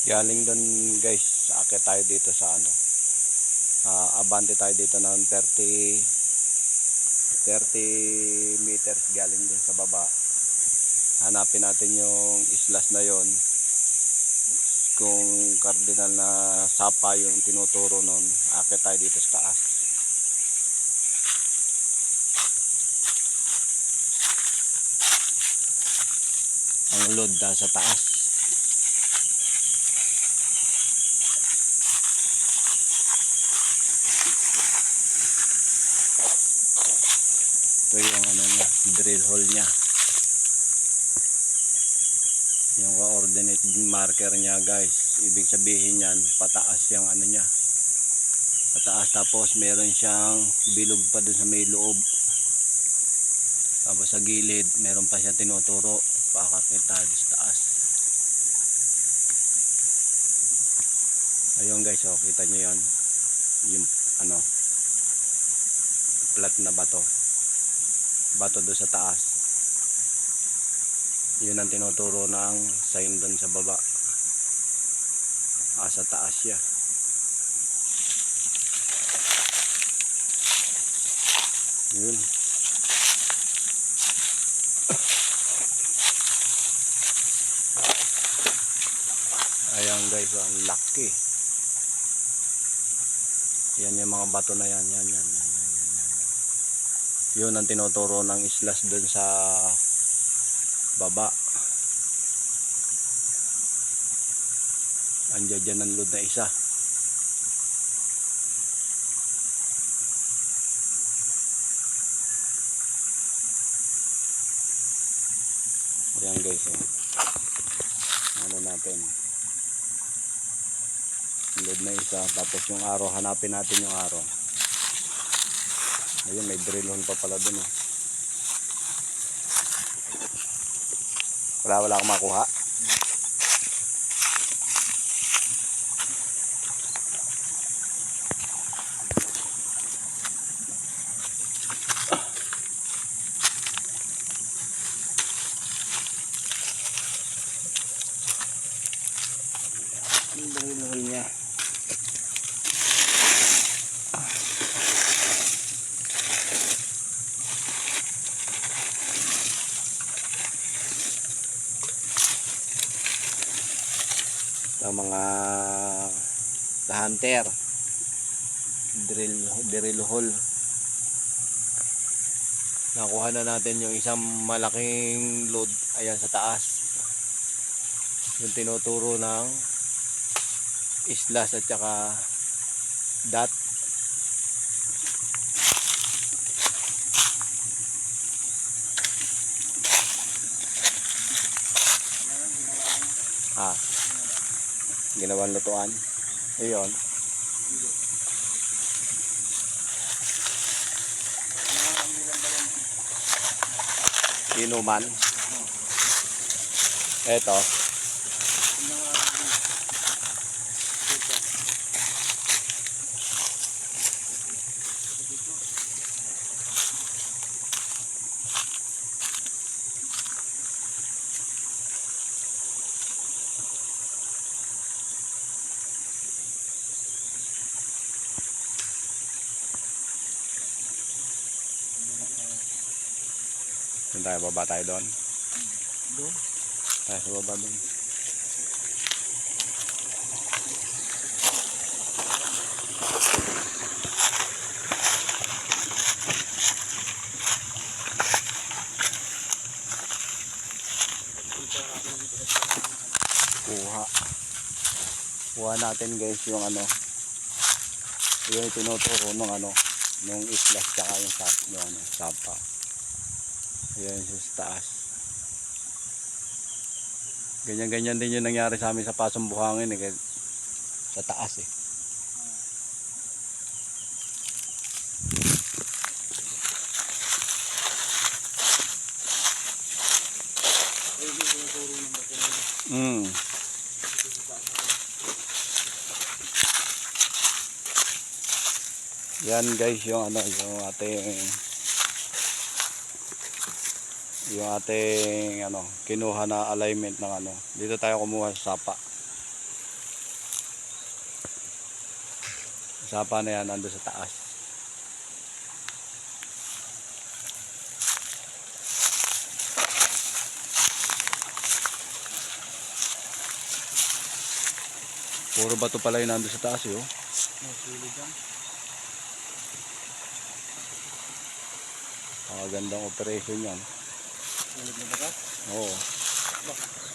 Galing doon guys, akit tayo dito sa ano. Abante tayo dito ng 30 meters galing doon sa baba. Hanapin natin yung islas na yon, kung cardinal na sapa yung tinuturo nun. Akit tayo dito sa taas. Ang load na sa taas. Ito yung ano niya, drill hole niya. Yung coordinate marker niya guys, ibig sabihin yan pataas yung ano niya, pataas, tapos meron siyang bilog pa dun sa may loob, tapos sa gilid meron pa siya tinuturo pakakita sa taas. Ayun guys, oh, kita nyo yan, yung ano, flat na bato doon sa taas. Yun ang tinuturo ng sign doon sa baba. Sa taas siya. Yun. Ayan guys, ang laki. Yan yung mga bato na yan. Yan. Yun ang tinuturo ng islas doon sa baba. Andiyan dyan ang load na isa. Ayan guys, oh. Ano natin, load na isa, tapos yung araw, hanapin natin yung araw. Ayun, may drill hole pa pala dun, oh. Wala akong makuha. Ang drill hole niya. Sa mga hunter, drill hole. Nakuha na natin yung isang malaking load, ayan sa taas, yung tinuturo ng islas at saka dot. Ginawang lutuan. Ayun. Inuman. Eto. Doon tayo, baba tayo doon. Tayo sa baba doon. Kuha natin guys yung ano, yung tinuturo nung ano, nung islas tsaka yung sapa. Ayan sa taas. Ganyan din yung nangyari sa amin sa Pasong Buhangin, eh, sa taas eh. Yan guys, yung ano, yung ating ano, kinuha na alignment ng ano. Dito tayo kumuha sa sapa. sapa na yan nandun sa taas. Puro bato pala yung nandun sa taas eh, oh. Masilid yan. Gandang operation yan. Silid na baga. Oo. Bah.